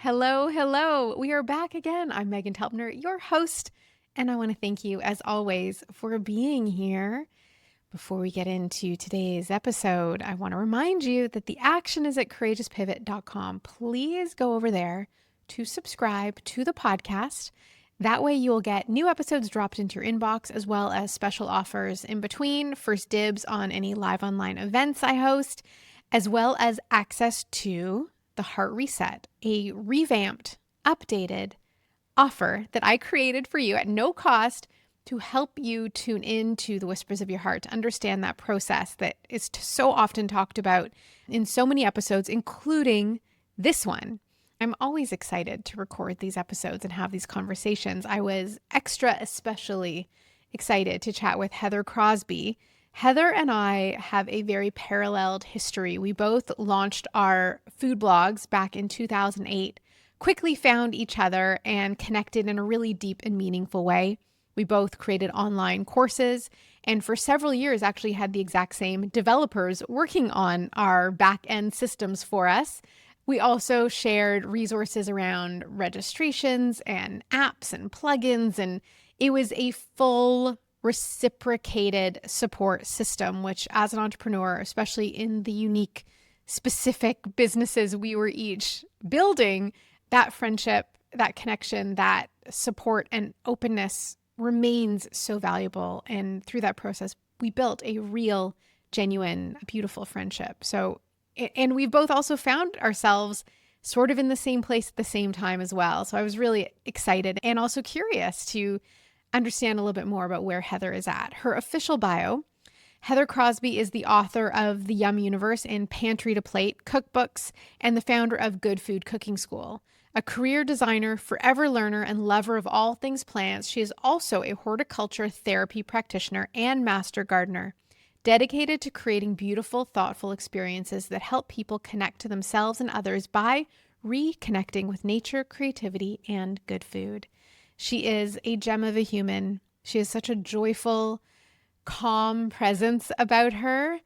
Hello, hello. We are back again. I'm Meghan Telpner, your host, and I want to thank you, as always, for being here. Before we get into today's episode, I want to remind you that the action is at courageouspivot.com. Please go over there to subscribe to the podcast. That way, you'll get new episodes dropped into your inbox, as well as special offers in between, first dibs on any live online events I host, as well as access to the Heart Reset, a revamped, updated offer that I created for you at no cost to help you tune into the whispers of your heart, to understand that process that is so often talked about in so many episodes, including this one. I'm always excited to record these episodes and have these conversations. I was especially excited to chat with Heather Crosby. Heather and I have a very paralleled history. We both launched our food blogs back in 2008, quickly found each other and connected in a really deep and meaningful way. We both created online courses and for several years actually had the exact same developers working on our back-end systems for us. We also shared resources around registrations and apps and plugins, and it was a full reciprocated support system, which as an entrepreneur, especially in the unique, specific businesses we were each building, that friendship, that connection, that support and openness remains so valuable. And through that process, we built a real, genuine, beautiful friendship. And we've both also found ourselves sort of in the same place at the same time as well. So I was really excited and also curious to understand a little bit more about where Heather is at. Her official bio: Heather Crosby is the author of the YumUniverse and Pantry to Plate cookbooks and the founder of Good Food Cooking School. A career designer, forever learner, and lover of all things plants, she is also a horticulture therapy practitioner and master gardener, dedicated to creating beautiful, thoughtful experiences that help people connect to themselves and others by reconnecting with nature, creativity, and good food. She is a gem of a human. She has such a joyful, calm presence about her.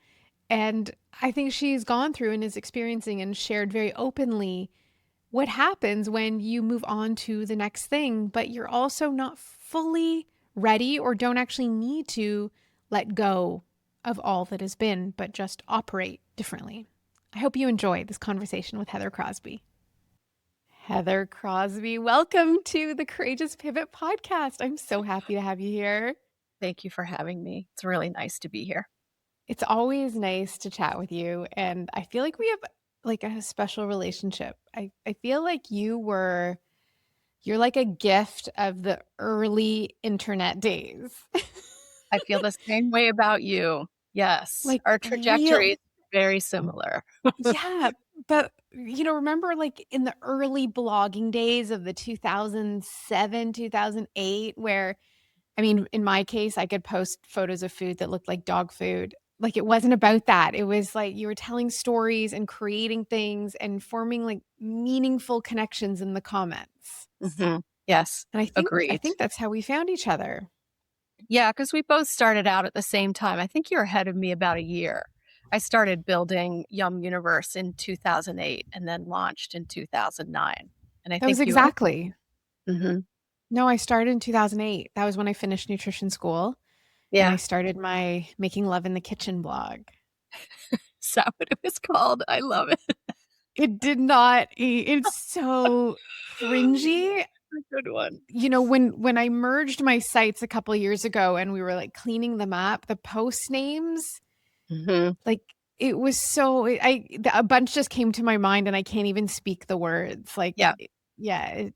And I think she's gone through and is experiencing and shared very openly what happens when you move on to the next thing, but you're also not fully ready or don't actually need to let go of all that has been, but just operate differently. I hope you enjoy this conversation with Heather Crosby. Heather Crosby, welcome to the Courageous Pivot podcast. I'm so happy to have you here. Thank you for having me. It's really nice to be here. It's always nice to chat with you. And I feel like we have like a special relationship. I feel like you're like a gift of the early internet days. I feel the same way about you. Yes, Like our real, trajectory is very similar. yeah. But remember like in the early blogging days of the 2007, 2008, where I mean, in my case, I could post photos of food that looked like dog food. Like, it wasn't about that. It was like you were telling stories and creating things and forming like meaningful connections in the comments. Mhm. Yes, And I agreed. think that's how we found each other. Yeah, because we both started out at the same time. I think you're ahead of me about a year. I started building YumUniverse in 2008 and then launched in 2009. And I That was think you also. exactly. Mhm. No, I started in 2008. That was when I finished nutrition school and I Yeah. started my Making Love in the Kitchen blog. Is that what it was called? I love it. It did not, it's so cringy. A good one. When I merged my sites a couple years ago and we were like cleaning them up, the post names, Mhm. like it was so a bunch just came to my mind and I can't even speak the words. Like, Yeah. yeah,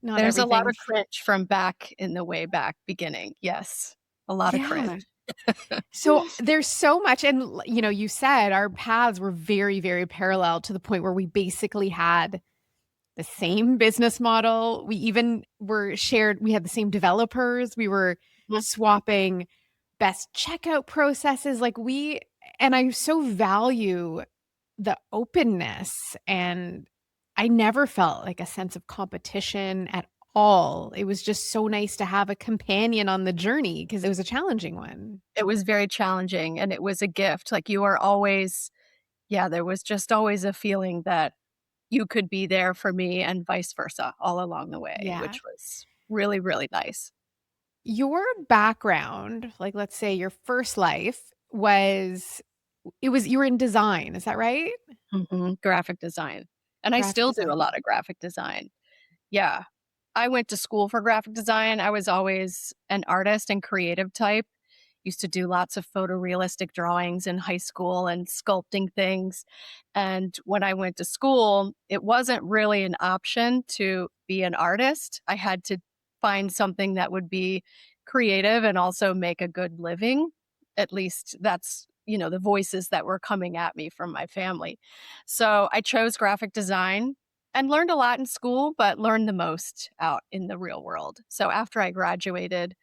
not There's a lot everything. of cringe from back in the way back beginning. Yes, a lot of cringe. Yeah. So there's so much, and you said our paths were very, very parallel to the point where we basically had the same business model. We even we had the same developers. We were Mhm. swapping best checkout processes. And I so value the openness, and I never felt like a sense of competition at all. It was just so nice to have a companion on the journey because it was a challenging one. It was very challenging and it was a gift. Like you are always, yeah, there was just always a feeling that you could be there for me and vice versa all along the way, Yeah. which was really, really nice. Your background, like, let's say your first life was you were in design, is that right? Graphic design. And I Graphic still do a design. lot of graphic design. Yeah. I went to school for graphic design. I was always an artist and creative type. Used to do lots of photorealistic drawings in high school and sculpting things. And when I went to school, it wasn't really an option to be an artist. I had to find something that would be creative and also make a good living. At least that's, the voices that were coming at me from my family. So I chose graphic design and learned a lot in school, but learned the most out in the real world. So after I graduated,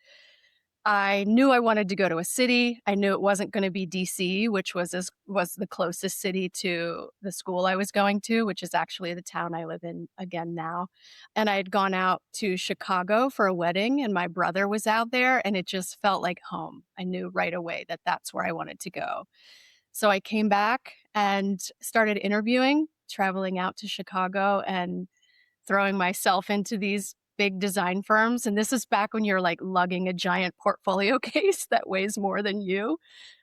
I knew I wanted to go to a city. I knew it wasn't gonna be DC, which was the closest city to the school I was going to, which is actually the town I live in again now. And I had gone out to Chicago for a wedding, and my brother was out there, and it just felt like home. I knew right away that that's where I wanted to go. So I came back and started interviewing, traveling out to Chicago and throwing myself into these big design firms, and this is back when you're, like, lugging a giant portfolio case that weighs more than you.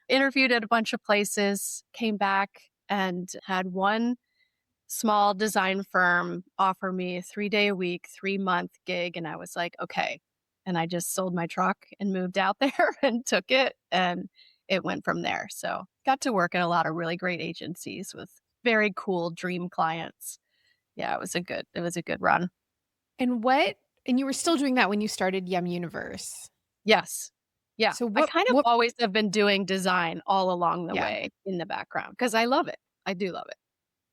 Interviewed at a bunch of places, came back and had one small design firm offer me a 3-day-a-week, 3-month gig, and I was like, "Okay." And I just sold my truck and moved out there and took it, and it went from there. So, got to work at a lot of really great agencies with very cool dream clients. Yeah, it was a good run. And what and you were still doing that when you started YumUniverse. Yes. Yeah. So I what kind of what always have been doing design all along the yeah. way in the background because I love it. I do love it.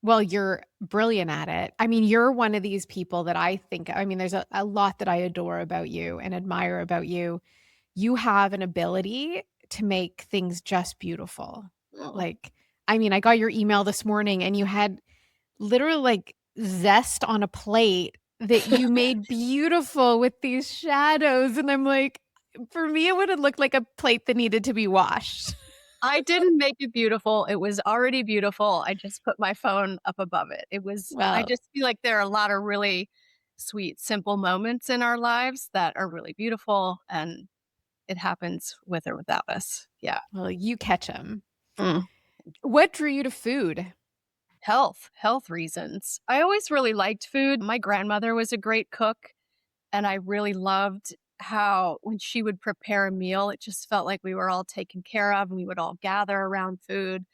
Well, you're brilliant at it. I mean, you're one of these people that I mean, there's a lot that I adore about you and admire about you. You have an ability to make things just beautiful. Mm. Like, I mean, I got your email this morning and you had literally like zest on a plate that you made beautiful with these shadows. And I'm like, for me, it would have looked like a plate that needed to be washed. I didn't make it beautiful. It was already beautiful. I just put my phone up above it. I Well, just feel like there are a lot of really sweet, simple moments in our lives that are really beautiful, and it happens with or without us. Yeah. well, you catch them. Mm. What drew you to food? Health reasons. I always really liked food. My grandmother was a great cook. And I really loved how when she would prepare a meal, it just felt like we were all taken care of and we would all gather around food.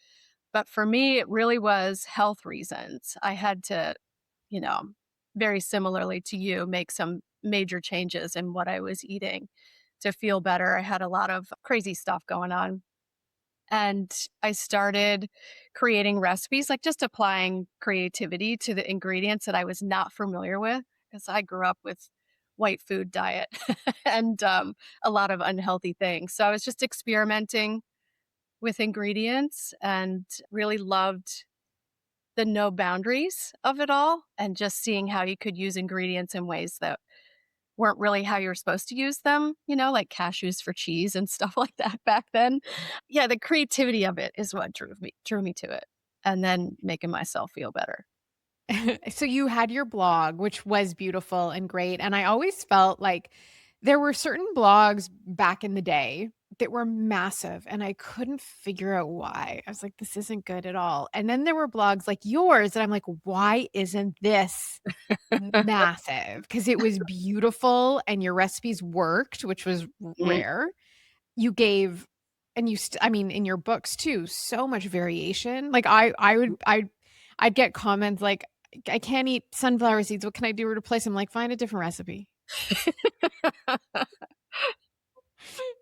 But for me, it really was health reasons. I had to, you know, very similarly to you, make some major changes in what I was eating to feel better. I had a lot of crazy stuff going on. And I started creating recipes, like just applying creativity to the ingredients that I was not familiar with, because I grew up with white food diet and a lot of unhealthy things. So I was just experimenting with ingredients and really loved the no boundaries of it all and just seeing how you could use ingredients in ways that weren't really how you were supposed to use them, like cashews for cheese and stuff like that back then. Yeah, the creativity of it is what drew me to it, and then making myself feel better. So you had your blog, which was beautiful and great, and I always felt like there were certain blogs back in the day that were massive, and I couldn't figure out why. I was like, "This isn't good at all." And then there were blogs like yours, and I'm like, "Why isn't this massive?" Because it was beautiful and your recipes worked, which was Mhm. rare. You gave and you st I mean, in your books too, so much variation. Like, I'd get comments like, "I can't eat sunflower seeds. What can I do to replace them?" Like, "Find a different recipe.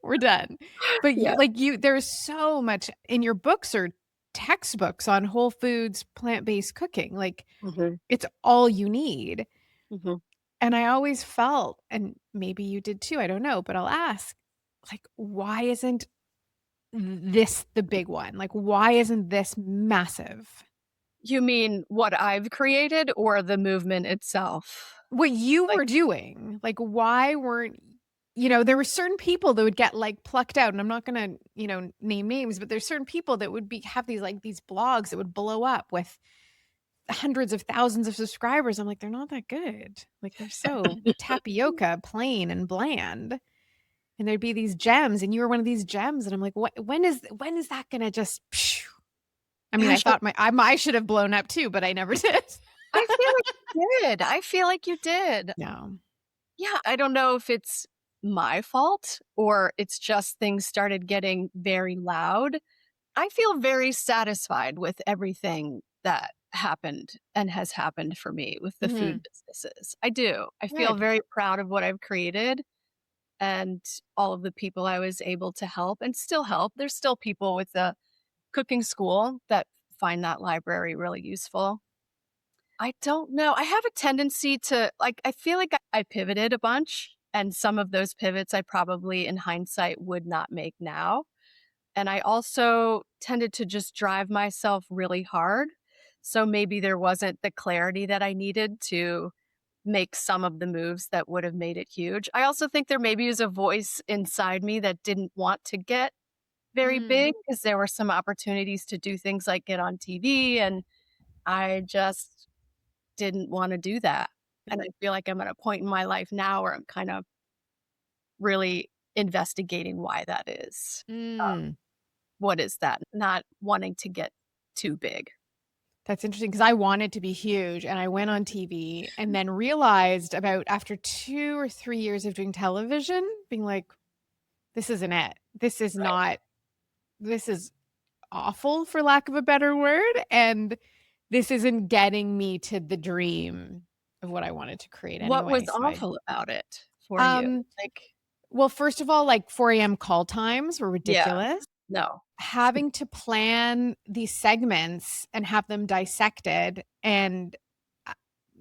We're done." But Yeah. you there's so much in your books or textbooks on whole foods, plant-based cooking. Like, Mhm, it's all you need. mhm. And I always felt, and maybe you did too, I don't know, but I'll ask, like, why isn't this the big one? Like, why isn't this massive? You mean what I've created or the movement itself? What you Like were doing, like, why weren't there were certain people that would get, like, plucked out, and I'm not gonna, name names, but there's certain people that would have these blogs that would blow up with hundreds of thousands of subscribers. I'm like, they're not that good. Like they're so tapioca, plain and bland. And there'd be these gems, and you were one of these gems, and I'm like, what? When is that gonna just? Phew? I mean, I Gosh, thought I should have blown up too, but I never did. I feel like you did. I feel like you did. No. Yeah, I don't know if it's my fault or it's just things started getting very loud. I feel very satisfied with everything that happened and has happened for me with the food Mhm. businesses. I do. I feel Good. very proud of what I've created and all of the people I was able to help and still help. There's still people with the cooking school that find that library really useful. I don't know. I have a tendency to like, I feel like I pivoted a bunch, and some of those pivots I probably in hindsight would not make now. And I also tended to just drive myself really hard. So maybe there wasn't the clarity that I needed to make some of the moves that would have made it huge. I also think there maybe is a voice inside me that didn't want to get very Mm. big because there were some opportunities to do things like get on TV, and I just didn't wanna do that. And I feel like I'm at a point in my life now where I'm kind of really investigating why that is. Mm. What is that? Not wanting to get too big. That's interesting because I wanted to be huge, and I went on TV and then realized about after 2 or 3 years of doing television, being like, "This isn't it. This is Right. not this is awful, for lack of a better word, and this isn't getting me to the dream of what I wanted to create What was anyway." So I awful about it for you? um, Like well, first of all, like 4 AM call times were yeah, ridiculous. no. Having to plan these segments and have them dissected and, uh,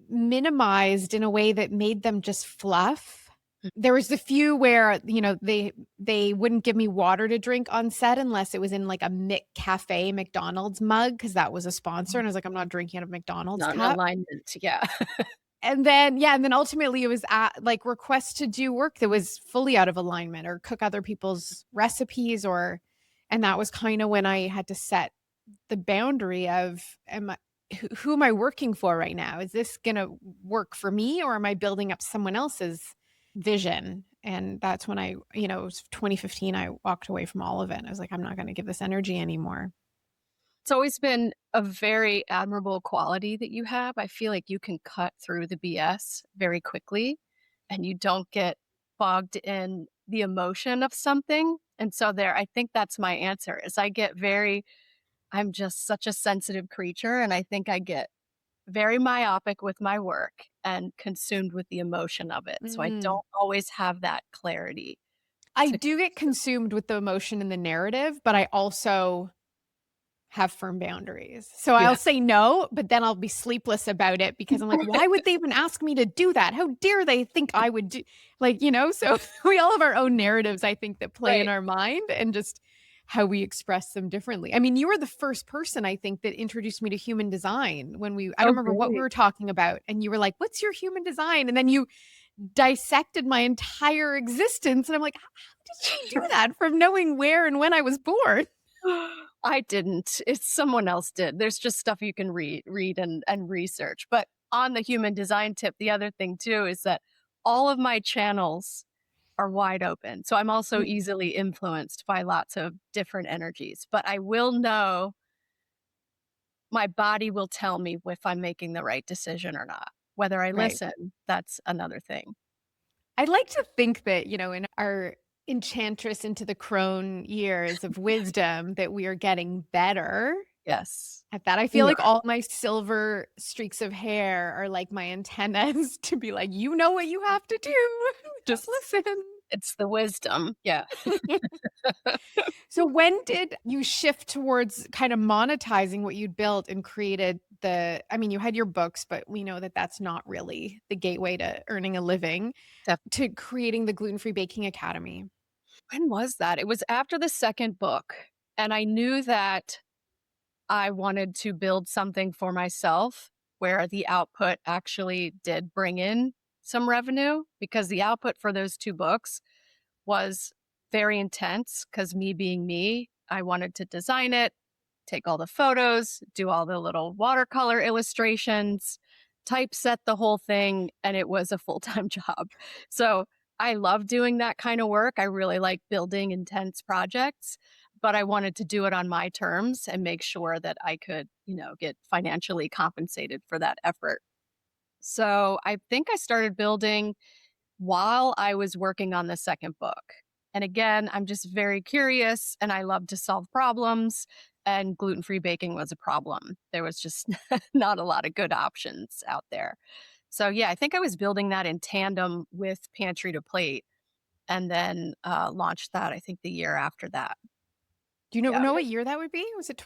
minimized in a way that made them just fluff. There was a few where, they wouldn't give me water to drink on set unless it was in, like, a McCafe McDonald's mug because that was a sponsor, and I was like, "I'm not drinking out of McDonald's Not in cup." alignment, yeah. And then ultimately it was at like requests to do work that was fully out of alignment or cook other people's recipes and that was kind of when I had to set the boundary of who am I working for right now? Is this going to work for me or am I building up someone else's vision? And that's when it was 2015 I walked away from all of it. I was like I'm not going to give this energy anymore. It's always been a very admirable quality that you have. I feel like you can cut through the BS very quickly and you don't get bogged in the emotion of something. And so there, I think that's my answer is I'm just such a sensitive creature and I think I get very myopic with my work and consumed with the emotion of it. So I Mm. don't always have that clarity I to do get consumed with the emotion and the narrative, but I also have firm boundaries. So you I'll have say no, but then I'll be sleepless about it because I'm like, why would they even ask me to do that? How dare they think I would do so we all have our own narratives, I think, that play in right. our mind and just how we express them differently. I mean, you were the first person I think that introduced me to human design when I don't Oh, remember what we really? were talking about. And you were like, what's your human design? And then you dissected my entire existence. And I'm like, how did she do that from knowing where and when I was born? I didn't. It's someone else did. There's just stuff you can read and research. But on the human design tip, the other thing too is that all of my channels are wide open. So I'm also Mm, easily influenced by lots of different energies. But I will know my body will tell me if I'm making the right decision or not. Whether I right. listen, that's another thing. I'd like to think that, in our enchantress into the crone years of wisdom, that we are getting better Yes. at that. I feel We like are. all my silver streaks of hair are like my antennas to be like, you know what you have to do. Just Yes. listen. It's the wisdom. Yeah. So when did you shift towards kind of monetizing what you'd built and created I mean, you had your books, but we know that that's not really the gateway to earning a living, to creating the Gluten Free Baking Academy. When was that? It was after the second book, and I knew that I wanted to build something for myself where the output actually did bring in some revenue because the output for those 2 books was very intense because me being me, I wanted to design it, take all the photos, do all the little watercolor illustrations, typeset the whole thing, and it was a full-time job. So I love doing that kind of work. I really like building intense projects, but I wanted to do it on my terms and make sure that I could, get financially compensated for that effort. So I think I started building while I was working on the second book. And again, I'm just very curious and I love to solve problems. And gluten free baking was a problem. There was just not a lot of good options out there. So, yeah, I think I was building that in tandem with Pantry to Plate and then launched that, I think, the year after that. Do you know Yeah. know what year that would be? Was it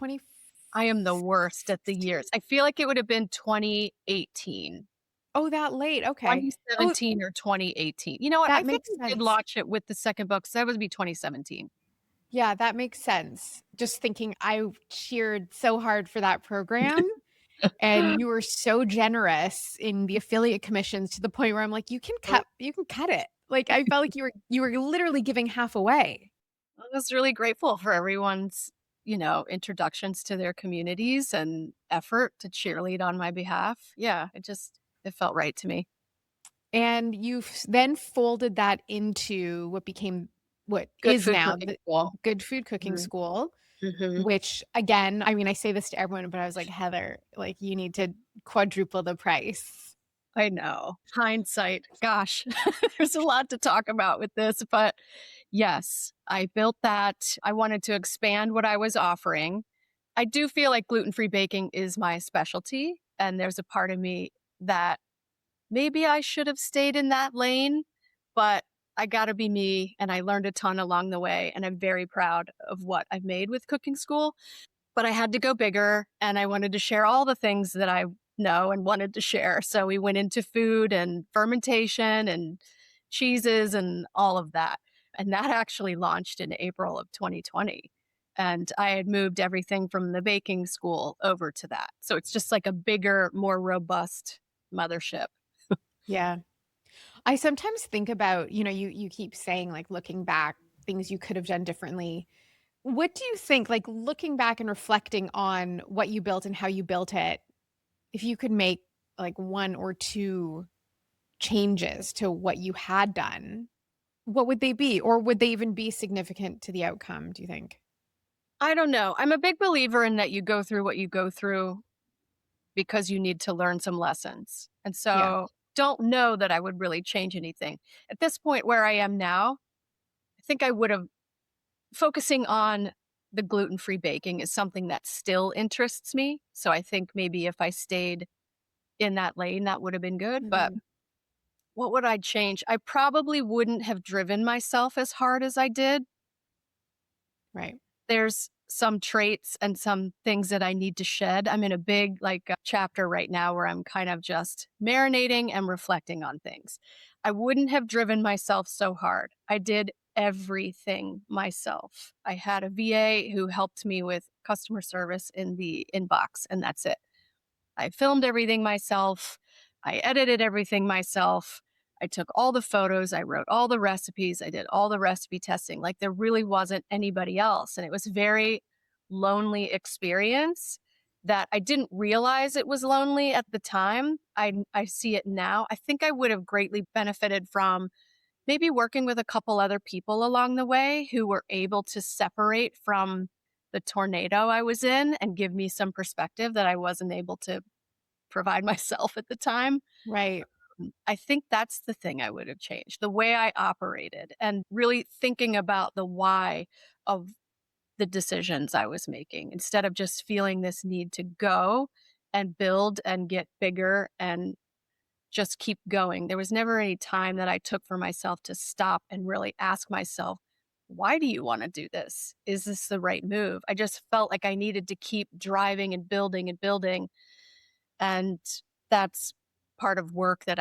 I am the worst at the 2016? years. I feel like it would have been 2018. Oh, that late, okay. Oh, 2017 or 2018. You know what? I that think makes I did sense. launch it with the second book, so that would be 2017. Yeah, that makes sense. Just thinking I cheered so hard for that program, and you were so generous in the affiliate commissions to the point where I'm like, you can cut it." Like, I felt like you were literally giving half away. I was really grateful for everyone's, introductions to their communities and effort to cheerlead on my behalf. Yeah, it felt right to me. And then folded that into what Good is food now cooking the school. Good Food Cooking Mhm, School, mhm. which again, I mean, I say this to everyone, but I was like, "Heather, like, you need to quadruple the price." I know. Hindsight. Gosh, there's a lot to talk about with this, but yes, I built that. I wanted to expand what I was offering. I do feel like gluten free baking is my specialty. And there's a part of me that maybe I should have stayed in that lane, but I got to be me. And I learned a ton along the way. And I'm very proud of what I've made with cooking school. But I had to go bigger and I wanted to share all the things that I know and wanted to share. So we went into food and fermentation and cheeses and all of that. And that actually launched in April of 2020. And I had moved everything from the baking school over to that. So it's just like a bigger, more robust mothership. Yeah. I sometimes think about, you keep saying, like, looking back, things you could have done differently. What do you think, like, looking back and reflecting on what you built and how you built it, if you could make, like, 1 or 2 changes to what you had done, what would they be? Or would they even be significant to the outcome, do you think? I don't know. I'm a big believer in that you go through what you go through because you need to learn some lessons. And Yeah. so don't know that I would really change anything. At this point where I am now, I think I would have focusing on the gluten-free baking is something that still interests me. So I think maybe if I stayed in that lane, that would have been good. But Mhm. what would I change? I probably wouldn't have driven myself as hard as I did. Right. There's some traits and some things that I need to shed. I'm in a big chapter right now where I'm kind of just marinating and reflecting on things. I wouldn't have driven myself so hard. I did everything myself. I had a VA who helped me with customer service in the inbox and that's it. I filmed everything myself. I edited everything myself. I took all the photos. I wrote all the recipes. I did all the recipe testing. Like there really wasn't anybody else. And it was very lonely experience that I didn't realize it was lonely at the time. I see it now. I think I would have greatly benefited from maybe working with a couple other people along the way who were able to separate from the tornado I was in and give me some perspective that I wasn't able to provide myself at the time. Right. I think that's the thing I would have changed, the way I operated and really thinking about the why of the decisions I was making instead of just feeling this need to go and build and get bigger and just keep going. There was never any time that I took for myself to stop and really ask myself, why do you want to do this? Is this the right move? I just felt like I needed to keep driving and building and building. And that's part of work that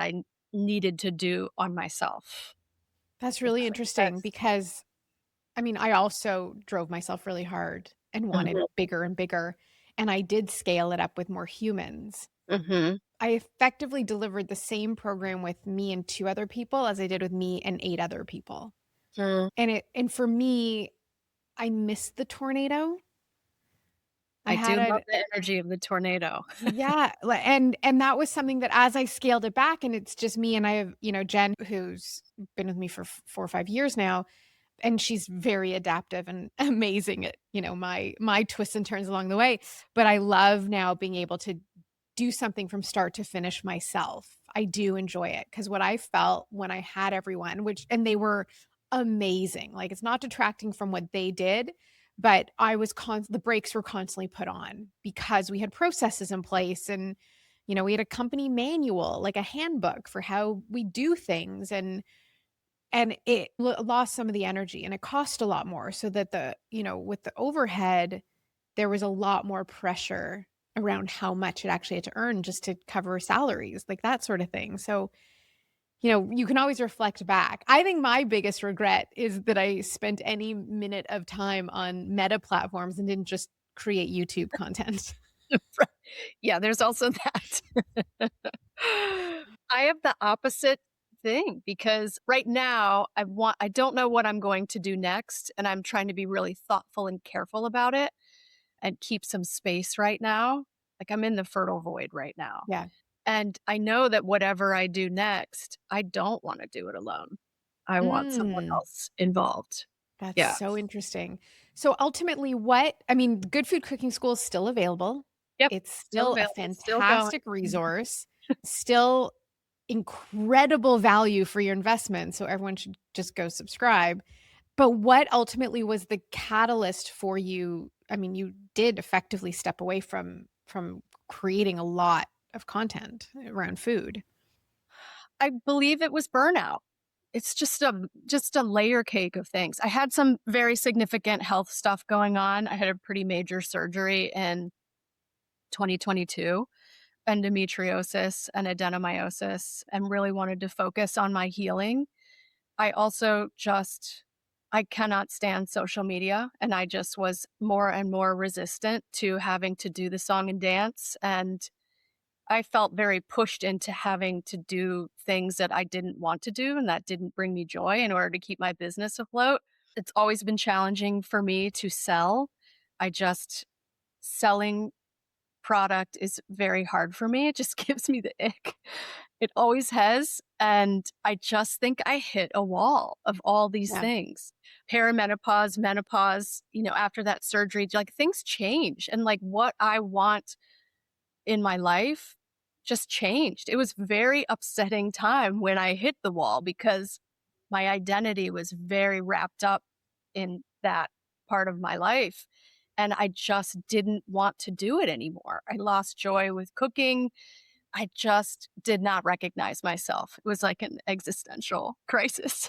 needed to do on myself, That's if really that makes interesting sense. because, I mean, I also drove myself really hard and wanted Mhm, bigger and bigger, and I did scale it up with more humans. mhm, I effectively delivered the same program with me and 2 other people as I did with me and 8 other people. mm, And for me, I missed the tornado. I I had do love a the energy of the tornado. yeah, and that was something that as I scaled it back and it's just me and I have, Jen who's been with me for 4 or 5 years now, and she's very adaptive and amazing at, my twists and turns along the way, but I love now being able to do something from start to finish myself. I do enjoy it because what I felt when I had everyone, which and they were amazing. Like it's not detracting from what they did, but I was the brakes were constantly put on because we had processes in place and we had a company manual, like a handbook for how we do things and it lost some of the energy and it cost a lot more so that with the overhead there was a lot more pressure around how much it actually had to earn just to cover salaries, like that sort of thing. So, you can always reflect back. I think my biggest regret is that I spent any minute of time on meta platforms and didn't just create YouTube content. Right. Yeah, there's also that. I have the opposite thing because right now I don't know what I'm going to do next, and I'm trying to be really thoughtful and careful about it and keep some space right now. Like I'm in the fertile void right now. Yeah. And I know that whatever I do next, I don't want to do it alone. I want someone Mm. else involved. That's Yeah. so interesting. So ultimately, Good Food Cooking School is still available. Yep. It's Still still a available, still going. fantastic resource, still incredible value for your investment. So everyone should just go subscribe. But what ultimately was the catalyst for you? I mean, you did effectively step away from creating a lot of content around food. I believe it was burnout. It's just a layer cake of things. I had some very significant health stuff going on. I had a pretty major surgery in 2022, endometriosis and adenomyosis, and really wanted to focus on my healing. I also just I cannot stand social media, and I just was more and more resistant to having to do the song and dance, and I felt very pushed into having to do things that I didn't want to do and that didn't bring me joy in order to keep my business afloat. It's always been challenging for me to sell. I just selling product is very hard for me. It just gives me the ick. It always has. And I just think I hit a wall of all these Yeah. things. Perimenopause, menopause, after that surgery, like things change. And like what I want in my life just changed. It was very upsetting time when I hit the wall because my identity was very wrapped up in that part of my life. And I just didn't want to do it anymore. I lost joy with cooking. I just did not recognize myself. It was like an existential crisis.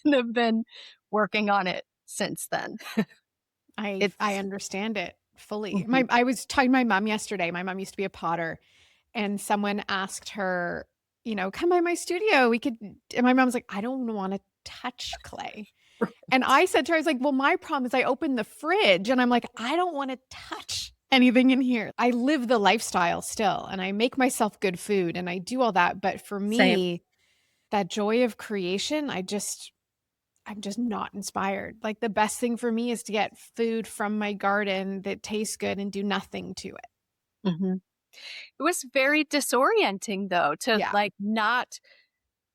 And I've been working on it since then. I It's understand it fully. Mhm. I was talking to my mom yesterday. My mom used to be a potter, and someone asked her, "Come by my studio. We could." And my mom's like, "I don't want to touch clay." And I said to her, I was like, "Well, my problem is I open the fridge and I'm like, I don't want to touch anything in here. I live the lifestyle still and I make myself good food and I do all that. But for Same. me, that joy of creation, I'm just not inspired. Like the best thing for me is to get food from my garden that tastes good and do nothing to it." Mhm. It was very disorienting though to Yeah. like not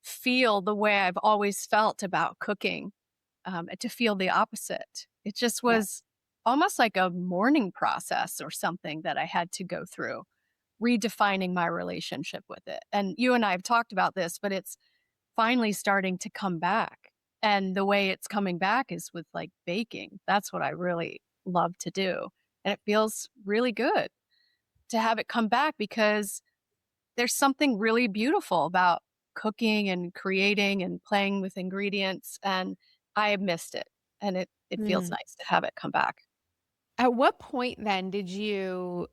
feel the way I've always felt about cooking, and to feel the opposite. It just Yeah. was almost like a mourning process or something that I had to go through, redefining my relationship with it. And you and I have talked about this, but it's finally starting to come back. And the way it's coming back is with like baking. That's what I really love to do. And it feels really good to have it come back because there's something really beautiful about cooking and creating and playing with ingredients, and I have missed it, and it feels Mm. nice to have it come back. At what point then did you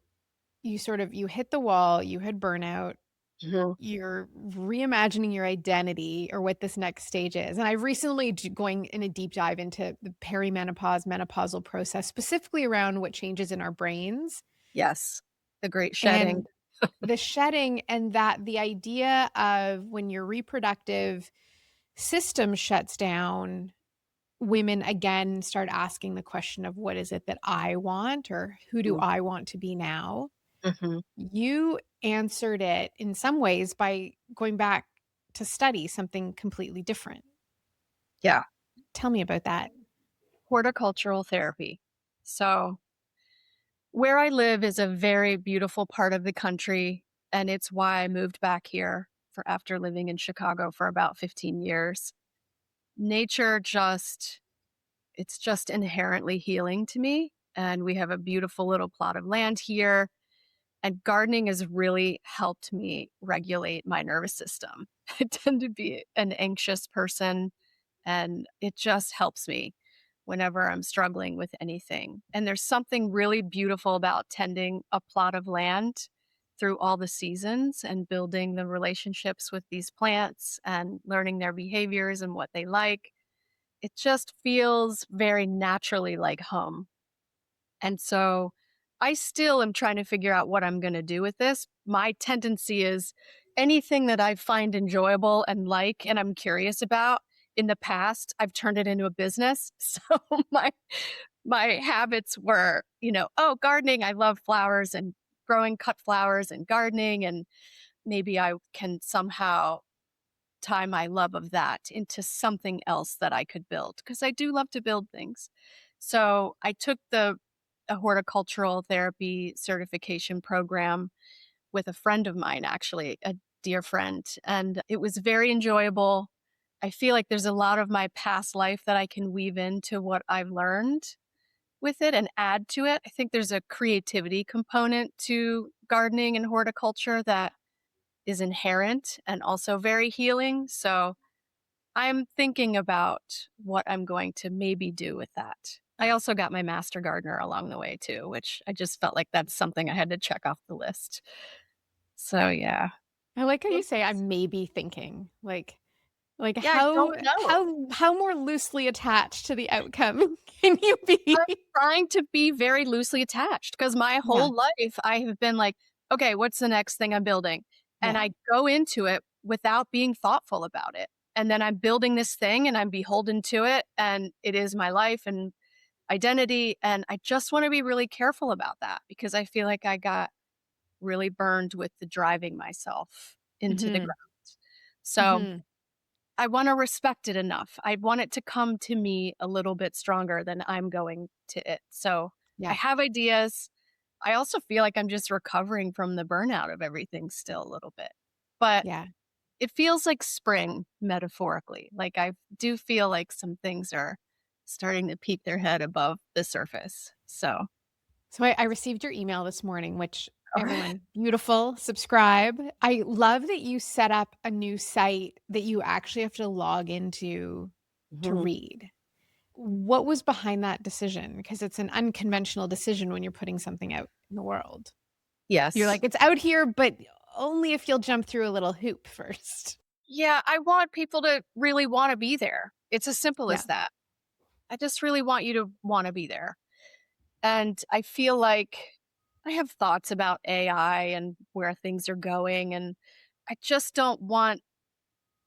hit the wall, you had burnout, Mhm. you're reimagining your identity or what this next stage is. And I've recently going in a deep dive into the perimenopause, menopausal process, specifically around what changes in our brains Yes, the great shedding. and the shedding, and that the idea of when your reproductive system shuts down, women again start asking the question of what is it that I want or who do I want to be now? Mm-hmm. You answered it in some ways by going back to study something completely different. Yeah. Tell me about that. Horticultural therapy. So, where I live is a very beautiful part of the country, and it's why I moved back here for after living in Chicago for about 15 years. Nature just it's just inherently healing to me, and we have a beautiful little plot of land here, and gardening has really helped me regulate my nervous system. I tend to be an anxious person, and it just helps me whenever I'm struggling with anything. And there's something really beautiful about tending a plot of land through all the seasons and building the relationships with these plants and learning their behaviors and what they like. It just feels very naturally like home. And so I still am trying to figure out what I'm going to do with this. My tendency is anything that I find enjoyable and like and I'm curious about in the past, I've turned it into a business. So my my habits were, oh, gardening, I love flowers and growing cut flowers and gardening and maybe I can somehow tie my love of that into something else that I could build because I do love to build things. So I took the a horticultural therapy certification program with a friend of mine, actually, a dear friend, and it was very enjoyable. I feel like there's a lot of my past life that I can weave into what I've learned with it and add to it. I think there's a creativity component to gardening and horticulture that is inherent and also very healing. So I'm thinking about what I'm going to maybe do with that. I also got my master gardener along the way too, which I just felt like that's something I had to check off the list. So yeah. I like how you say Thanks. I'm maybe thinking. Like Yeah, I how don't know. how more loosely attached to the outcome can you be? I'm trying to be very loosely attached because my Yeah. whole life I have been like, okay, what's the next thing I'm building? And Yeah. I go into it without being thoughtful about it. And then I'm building this thing and I'm beholden to it and it is my life and identity. And I just want to be really careful about that because I feel like I got really burned with the driving myself into the Mhm. ground. So Mhm. I want to respect it enough. I want it to come to me a little bit stronger than I'm going to it. So I Yeah. have ideas. I also feel like I'm just recovering from the burnout of everything still a little bit. But Yeah. it feels like spring metaphorically. Like I do feel like some things are starting to peek their head above the surface. So, So I received your email this morning, which all right. everyone, beautiful, subscribe. I love that you set up a new site that you actually have to log into to Mhm. read. What was behind that decision? Because it's an unconventional decision when you're putting something out in the world. You're Yes. like, "It's out here, but only if you'll jump through a little hoop first." Yeah, I want people to really want to be there. It's as simple Yeah. as that. I just really want you to want to be there. And I feel like I have thoughts about AI and where things are going. And I just don't want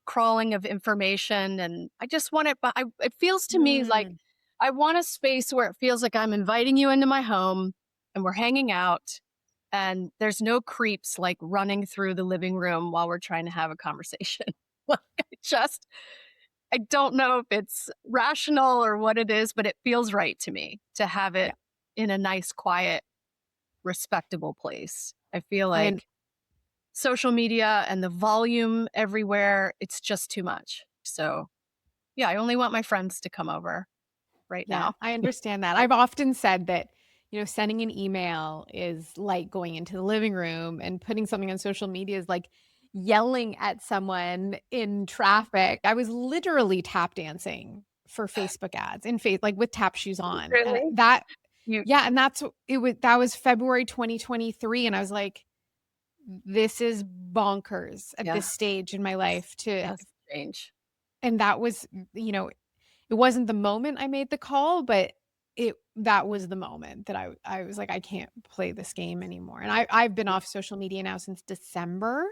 crawling of information. And I just want it, but it feels to me like Mm, I want a space where it feels like I'm inviting you into my home and we're hanging out. And there's no creeps like running through the living room while we're trying to have a conversation. Like, I don't know if it's rational or what it is, but it feels right to me to have yeah. it in a nice, quiet, respectable place. I feel I un like social media and the volume everywhere, it's just too much. So, yeah, I only want my friends to come over right Yeah, now. I understand that. I've often said that, sending an email is like going into the living room and putting something on social media is like yelling at someone in traffic. I was literally tap dancing for Facebook ads in face like with tap shoes on. And Really? that You yeah, and that was February 2023 and I was like this is bonkers at yeah, this stage in my life to that's strange. and that was, you know, it wasn't the moment I made the call, but that was the moment that I was like, "I can't play this game anymore." And I've been off social media now since December.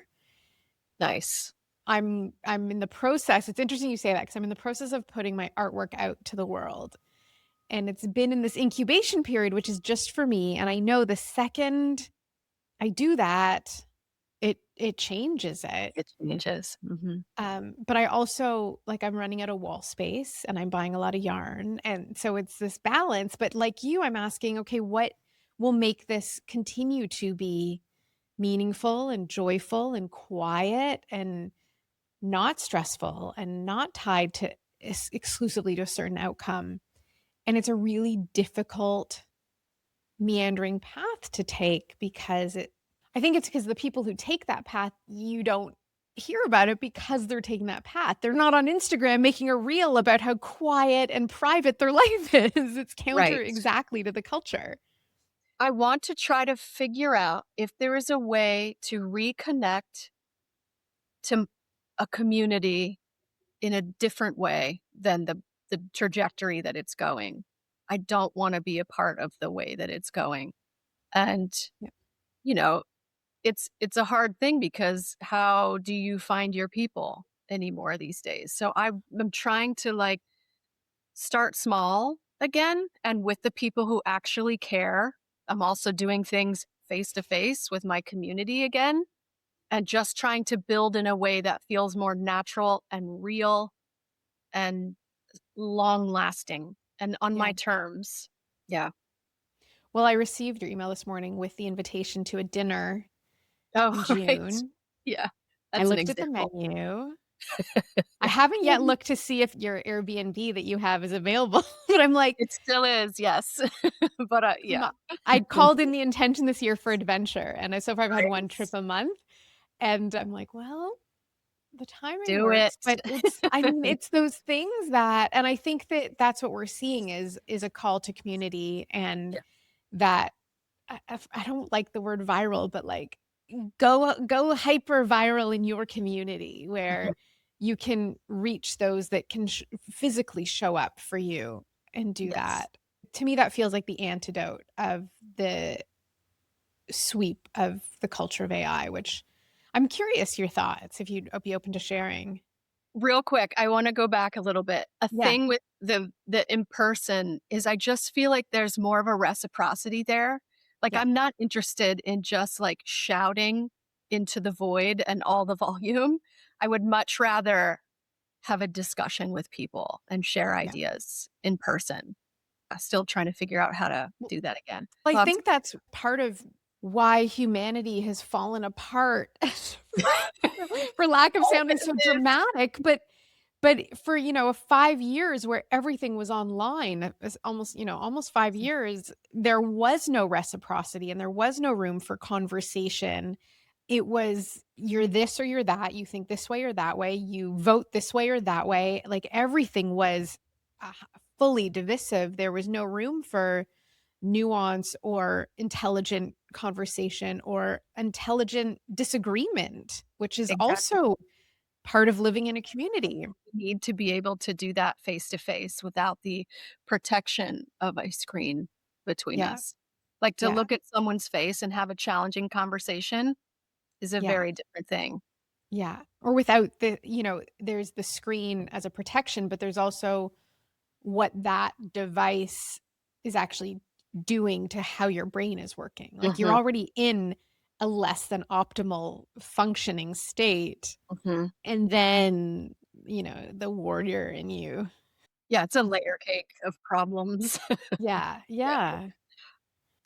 Nice. I'm in the process. It's interesting you say that because I'm in the process of putting my artwork out to the world. And it's been in this incubation period, which is just for me. And I know the second I do that, it changes it. It changes. But I also like I'm running out of wall space and I'm buying a lot of yarn. And so it's this balance. But like you, I'm asking, okay, what will make this continue to be meaningful and joyful and quiet and not stressful and not tied to exclusively to a certain outcome? And it's a really difficult meandering path to take because I think it's because the people who take that path, you don't hear about it because they're taking that path. They're not on Instagram making a reel about how quiet and private their life is. It's counter Right. exactly to the culture. I want to try to figure out if there is a way to reconnect to a community in a different way than the trajectory that it's going. I don't wanna be a part of the way that it's going. And, Yeah. you know, it's a hard thing because how do you find your people anymore these days? So I'm trying to, like, start small again and with the people who actually care. I'm also doing things face to face with my community again and just trying to build in a way that feels more natural and real and long lasting and on Yeah. my terms. Yeah. Well, I received your email this morning with the invitation to a dinner in Oh, right. June. Yeah. I That's an looked at the example. menu. I haven't yet looked to see if your Airbnb that you have is available, but I'm like, It still is, yes. But, yeah. My I called in the intention this year for adventure, and so far I've had 1 trip Right. a month, and I'm like, "Well, the timing Do it. works," but it's I mean, it's those things that and I think that that's what we're seeing is a call to community and Yeah. that I don't like the word viral, but, like, go hyper viral in your community Mhm. where you can reach those that can physically show up for you and do Yes. that. To me, that feels like the antidote of the sweep of the culture of AI, which I'm curious your thoughts if you'd be open to sharing. Real quick, I wanna go back a little bit. A Yeah, thing with the in-person is I just feel like there's more of a reciprocity there. Like, yeah, I'm not interested in just, like, shouting into the void and all the volume. I would much rather have a discussion with people and share yeah. ideas in person. I'm still trying to figure out how to Well, do that again. I Lots of think that's part of why humanity has fallen apart, for lack of all sounding so business. dramatic, but for, 5 years where everything was online, it's almost, almost 5 years, there was no reciprocity and there was no room for conversation. It was you're this or you're that, you think this way or that way, you vote this way or that way, like, everything was, uh, fully divisive. There was no room for nuance or intelligent conversation or intelligent disagreement, which is Exactly. also part of living in a community. We need to be able to do that face to face without the protection of a screen between Yeah, us. Like, to yeah, look at someone's face and have a challenging conversation is a yeah, very different thing. yeah. Or without there's the screen as a protection, but there's also what that device is actually doing to how your brain is working. Like you're Mhm, already in a less than optimal functioning state. mhm. And then, the warrior in you. Yeah, it's a layer cake of problems. Yeah, Yeah. yeah,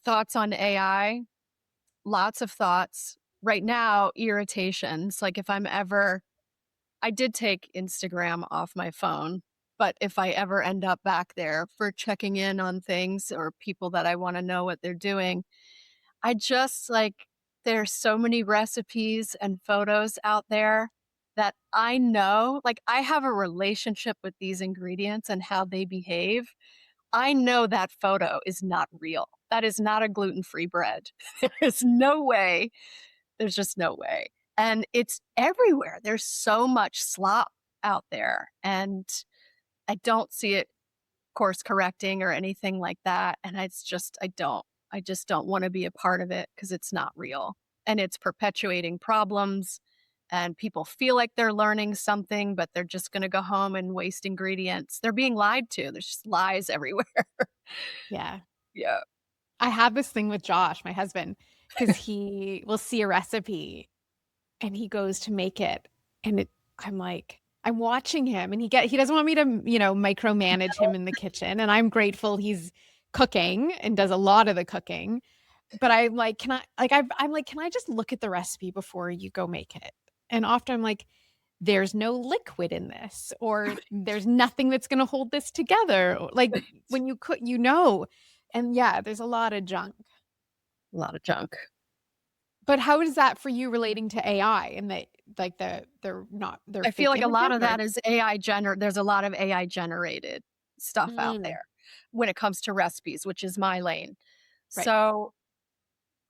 Thoughts on AI? Lots of thoughts. Right now, irritations, like, if I'm ever I did take Instagram off my phone, but if I ever end up back there for checking in on things or people that I wanna know what they're doing, I just, like there's so many recipes and photos out there that I know like, I have a relationship with these ingredients and how they behave. I know that photo is not real. That is not a gluten-free bread. There is no way. There's just no way. And it's everywhere. There's so much slop out there, and I don't see it course correcting or anything like that, and it's just I just don't wanna be a part of it because it's not real, and it's perpetuating problems, and people feel like they're learning something, but they're just going to go home and waste ingredients. They're being lied to. There's just lies everywhere. Yeah. Yeah. I have this thing with Josh, my husband, because he will see a recipe and he goes to make it, and I'm like, I'm watching him, and he doesn't want me to, micromanage him in the kitchen, and I'm grateful he's cooking and does a lot of the cooking. But I'm like, can I like I'm like, can I just look at the recipe before you go make it? And often I'm like, there's no liquid in this, or there's nothing that's going to hold this together. Like when you cook, and yeah, there's a lot of junk. A lot of junk. But how is that for you relating to AI and they're I feel fake like a lot images of or? that is there's a lot of AI generated stuff out Mm, there when it comes to recipes, which is my lane. right. So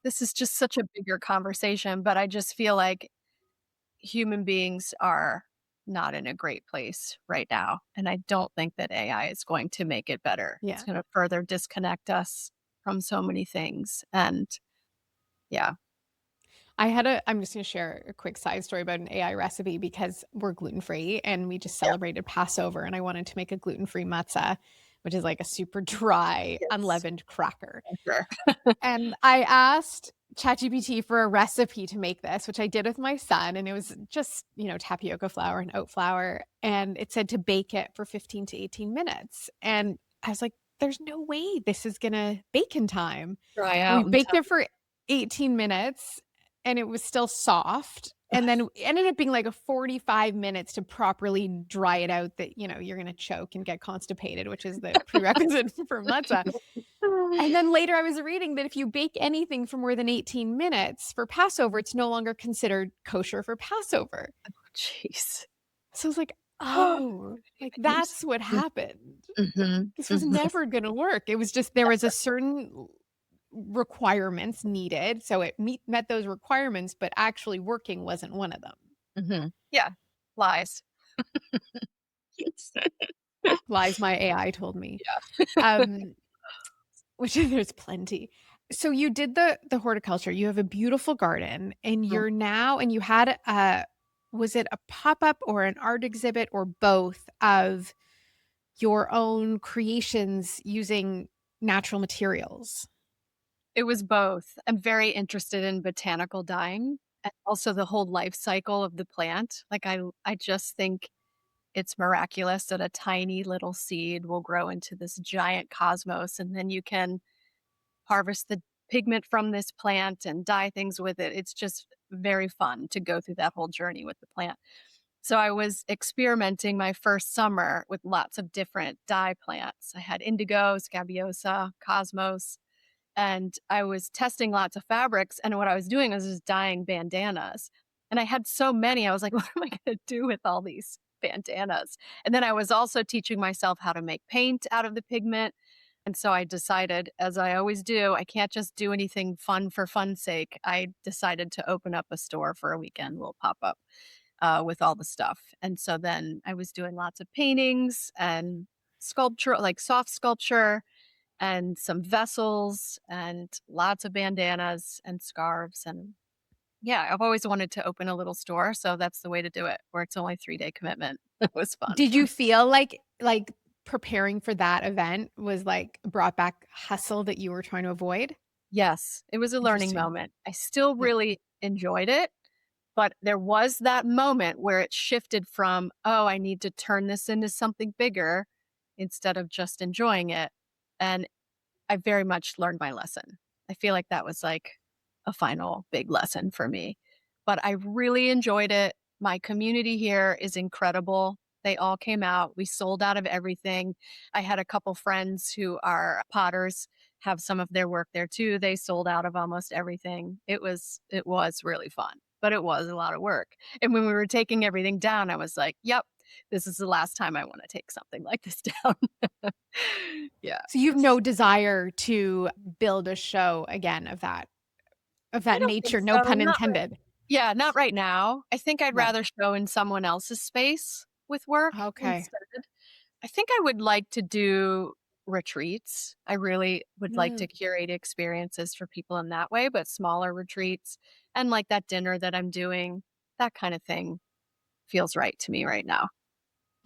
this is just such a bigger conversation, but I just feel like human beings are not in a great place right now. And I don't think that AI is going to make it better. It's Yeah. going to further disconnect us from so many things. And yeah, I'm just going to share a quick side story about an AI recipe because we're gluten free and we just yeah, celebrated Passover and I wanted to make a gluten free matzah, which is like a super dry, yes, unleavened cracker. for sure. And I asked ChatGPT for a recipe to make this, which I did with my son. And it was just, tapioca flour and oat flour. And it said to bake it for 15 to 18 minutes. And I was like, there's no way this is going to bake in time. Dry And we out and baked it for 18 minutes and it was still soft. And then it ended up being like a 45 minutes to properly dry it out that, you're going to choke and get constipated, which is the prerequisite for matzah. And then later I was reading that if you bake anything for more than 18 minutes for Passover, it's no longer considered kosher for Passover. jeez. So I was like, oh, like that's what happened. Mhm, This was mhm, never going to work. It was just there was a certain requirements needed. So it met those requirements, but actually working wasn't one of them. mhm. Yeah, lies. Lies my AI told me. Yeah. Um, which there's plenty. So you did the horticulture. You have a beautiful garden and Mhm. you had a was it a pop-up or an art exhibit or both of your own creations using natural materials? It was both. I'm very interested in botanical dyeing and also the whole life cycle of the plant. Like, I just think it's miraculous that a tiny little seed will grow into this giant cosmos, and then you can harvest the pigment from this plant and dye things with it. It's just very fun to go through that whole journey with the plant. So I was experimenting my first summer with lots of different dye plants. I had indigo, scabiosa, cosmos, and I was testing lots of fabrics. And what I was doing was just dyeing bandanas. And I had so many. I was like, what am I going to do with all these bandanas? And then I was also teaching myself how to make paint out of the pigment. And so I decided, as I always do, I can't just do anything fun for fun's sake. I decided to open up a store for a weekend, little pop up with all the stuff. And so then I was doing lots of paintings and sculpture, like soft sculpture, and some vessels and lots of bandanas and scarves. And yeah, I've always wanted to open a little store. So that's the way to do it, where it's only 3-day commitment. It was fun. Did you feel like preparing for that event was like brought back hustle that you were trying to avoid? Yes, it was a learning Interesting. moment. I still Yeah. really enjoyed it. But there was that moment where it shifted from, "Oh, I need to turn this into something bigger," instead of just enjoying it, and I very much learned my lesson. I feel like that was, like, a final big lesson for me, but I really enjoyed it. My community here is incredible. They all came out. We sold out of everything. I had a couple friends who are potters, have some of their work there too. They sold out of almost everything. It was really fun, but it was a lot of work. And when we were taking everything down, I was like, "Yep, this is the last time I wanna take something like this down." Yeah, So it you've was no desire to build a show again of I that don't think nature, no so, pun not right. intended. Yeah, not right now. I think I'd Right. rather show in someone else's space with work Okay. instead. I think I would like to do retreats. I really would like Mm. to curate experiences for people in that way, but smaller retreats and like that dinner that I'm doing, That kind of thing feels right to me right now.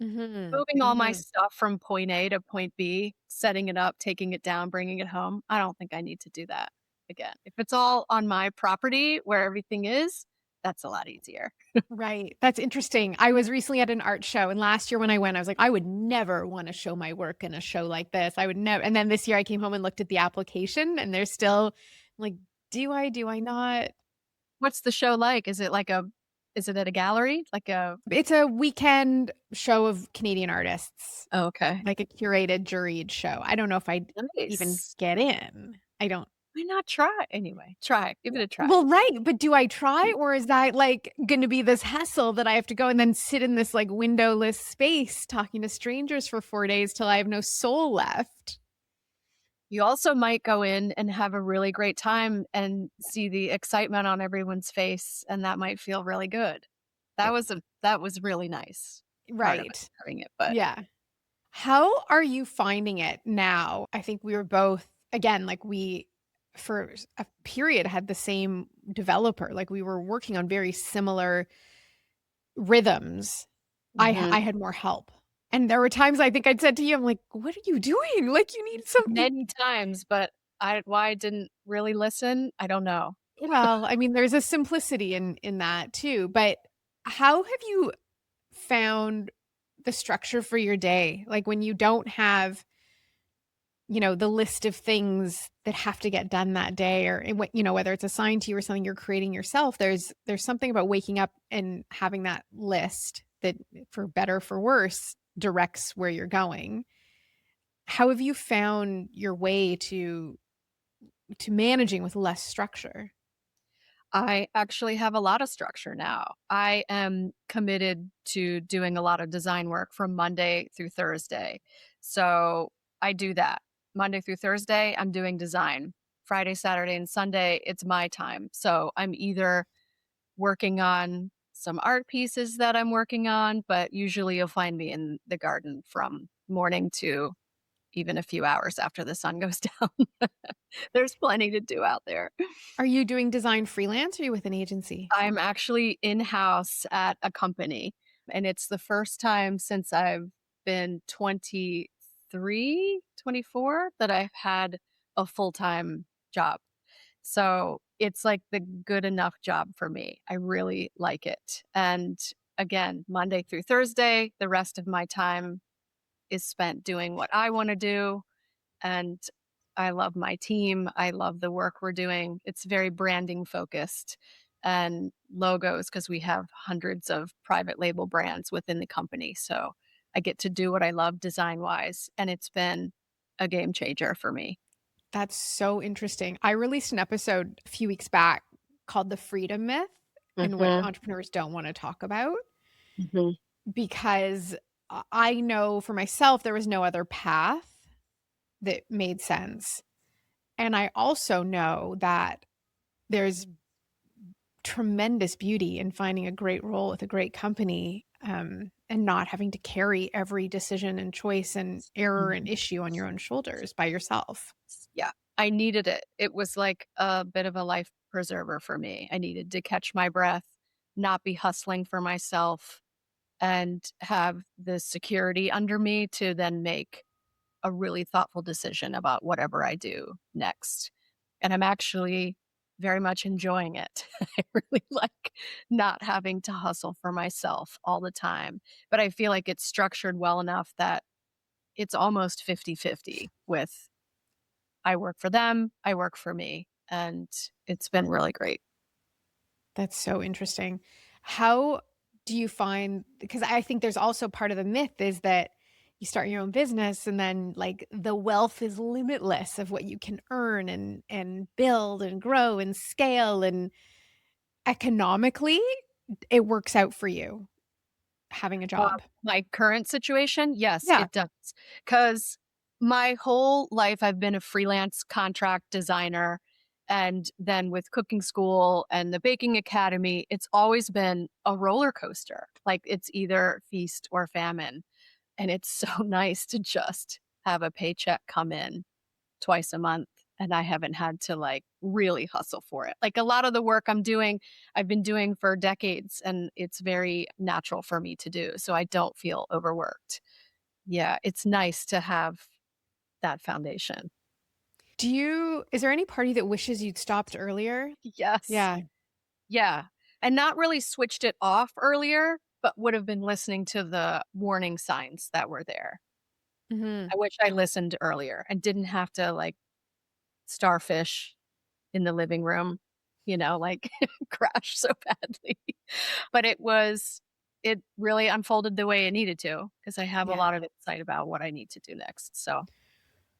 Mhm. Moving all my Mhm. stuff from point A to point B, setting it up, taking it down, bringing it home, I don't think I need to do that again. If it's all on my property where everything is, that's a lot easier. Right. That's interesting. I was recently at an art show, and last year when I went, I was like, I would never want to show my work in a show like this. I would never. And then this year I came home and looked at the application, and there's still like, do I? Do I not? What's the show like? Is it at a gallery? Like a It's a weekend show of Canadian artists, oh, okay. like a curated, juried show. I don't know if I'd even Nice. get in. I don't. Why not try? Anyway, try. Give it a try. Well, right, but do I try, or is that, like, gonna be this hassle that I have to go and then sit in this, like, windowless space talking to strangers for 4 days till I have no soul left? You also might go in and have a really great time and see the excitement on everyone's face, and that might feel really good. Eh That was really nice part of right. having it, but Yeah. How are you finding it now? I think we were both again, like, we for a period had the same developer, like, we were working on very similar rhythms. I mhm. had more help, and there were times I think I'd said to you, I'm like, "What are you doing? Like, you need some you." Many times, but I why I didn't really listen, I don't know. Well, I mean, there's a simplicity in that too, but how have you found the structure for your day? Like, when you don't have, the list of things that have to get done that day or what, whether it's assigned to you or something you're creating yourself, there's something about waking up and having that list that, for better, for worse, directs where you're going. How have you found your way to managing with less structure? I actually have a lot of structure now. I am committed to doing a lot of design work from Monday through Thursday. So I do that. Monday through Thursday, I'm doing design. Friday, Saturday, and Sunday, it's my time. So I'm either working on some art pieces that I'm working on, but usually you'll find me in the garden from morning to even a few hours after the sun goes down. There's plenty to do out there. Are you doing design freelance or are you with an agency? I'm actually in-house at a company, and it's the first time since I've been 23, 24 that I've had a full-time job. So, it's like the good enough job for me. I really like it. And again, Monday through Thursday, the rest of my time is spent doing what I wanna do, and I love my team. I love the work we're doing. It's very branding focused and logos because we have hundreds of private label brands within the company. So I get to do what I love design wise, and it's been a game changer for me. That's so interesting. I released an episode a few weeks back called The Freedom Myth and what Hmm. entrepreneurs don't want to talk about Hmm. because I know for myself there was no other path that made sense. And I also know that there's tremendous beauty in finding a great role with a great company, and not having to carry every decision and choice and error and issue on your own shoulders by yourself. Yeah, I needed it. It was like a bit of a life preserver for me. I needed to catch my breath, not be hustling for myself, and have the security under me to then make a really thoughtful decision about whatever I do next. And I'm actually very much enjoying it. I really like not having to hustle for myself all the time. But I feel like it's structured well enough that it's almost 50-50 with I work for them, I work for me. And it's been really great. That's so interesting. How do you find, because I think there's also part of the myth is that you start your own business and then like the wealth is limitless of what you can earn and build and grow and scale, and economically it works out for you having a job. My current situation, yes, Yeah. it does. Because my whole life, I've been a freelance contract designer, and then with cooking school and the baking academy, it's always been a roller coaster. Like, it's either feast or famine, and it's so nice to just have a paycheck come in twice a month and I haven't had to like really hustle for it. Like a lot of the work I've been doing for decades and it's very natural for me to do. So I don't feel overworked. Yeah, it's nice to have that foundation. Is there any party that wishes you'd stopped earlier? Yes. Yeah. Yeah. And not really switched it off earlier, but would have been listening to the warning signs that were there. Mhm. I wish I listened earlier and didn't have to like starfish in the living room, like crash so badly. But it really unfolded the way it needed to because I have a Yeah. lot of insight about what I need to do next. So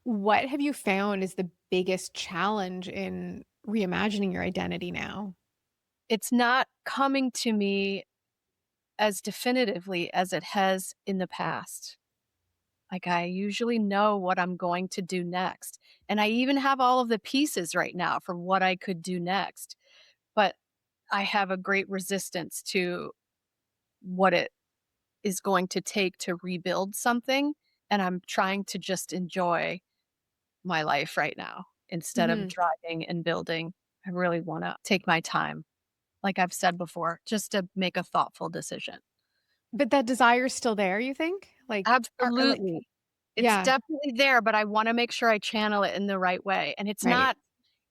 What have you found is the biggest challenge in reimagining your identity now? it's not coming to me as definitively as it has in the past. Like I usually know what I'm going to do next. And I even have all of the pieces right now for what I could do next. But I have a great resistance to what it is going to take to rebuild something, and I'm trying to just enjoy my life right now instead of Mhm. driving and building. I really wanna take my time, like I've said before, just to make a thoughtful decision. But that desire's still there, you think? Like, or like Absolutely. It's yeah, definitely there, but I wanna make sure I channel it in the right way, and right.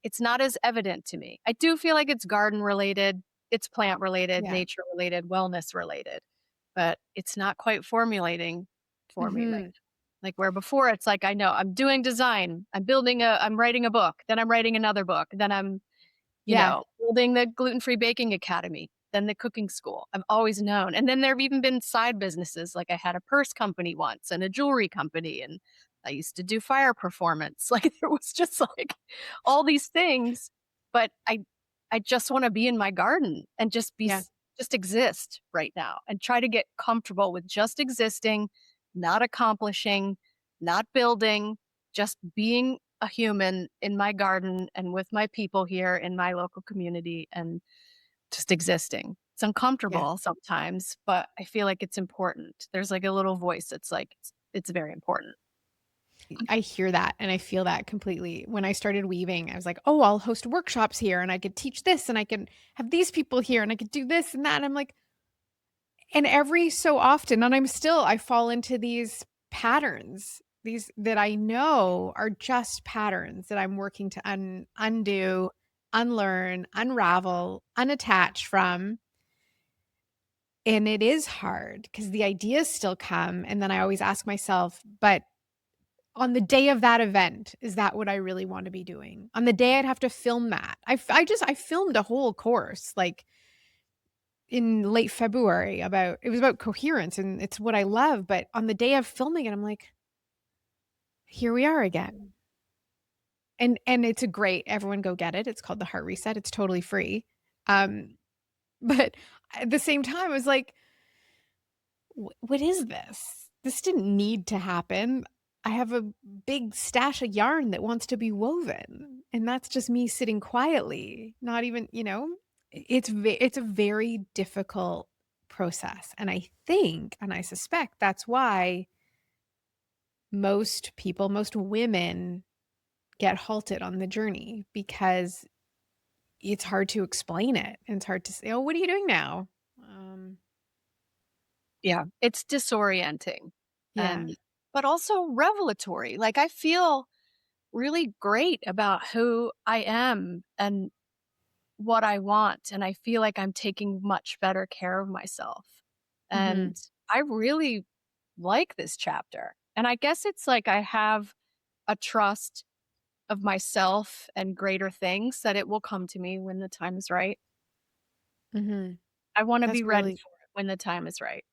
it's not as evident to me. I do feel like it's garden related, it's plant related, Yeah. nature related, wellness related, but it's not quite formulating for me right Mhm. now. Like where before it's like I know I'm doing design, I'm writing a book, then I'm writing another book, then I'm Yeah. building the Gluten Free Baking Academy, then the cooking school. I've always known. And then there have even been side businesses. Like I had a purse company once and a jewelry company, and I used to do fire performance. Like there was just like all these things, but I just want to be in my garden and Yeah. just exist right now and try to get comfortable with just existing, not accomplishing, not building, just being a human in my garden and with my people here in my local community and just existing. It's Yeah. uncomfortable sometimes, but I feel like it's important. There's like a little voice that's like, it's very important. I hear that and I feel that completely. When I started weaving, I was like, "Oh, I'll host workshops here and I could teach this and I can have these people here and I could do this and that." And I'm like, and every so often, and I fall into these patterns, these that I know are just patterns that I'm working to undo, unlearn, unravel, unattach from. And it is hard because the ideas still come. And then I always ask myself, but on the day of that event, is that what I really want to be doing? On the day I'd have to film that. I filmed a whole course like in late February about it was about coherence and it's what I love, but on the day of filming it, I'm like, here we are again. And it's a great everyone go get it. It's called the Heart Reset. It's totally free. Um, but at the same time, I was like, what is this? This didn't need to happen. I have a big stash of yarn that wants to be woven, and that's just me sitting quietly, not even, it's a very difficult process, and I think, and I suspect that's why most people, most women get halted on the journey because it's hard to explain it, and it's hard to say, "Oh, what are you doing now?" Um, Yeah. It's disorienting yeah. and, but also revelatory. Like I feel really great about who I am and what I want. And I feel like I'm taking much better care of myself. And Mhm. I really like this chapter. And I guess it's like I have a trust of myself and greater things that it will come to me when the time is right. Mhm. I want to That's be ready really for it when the time is right.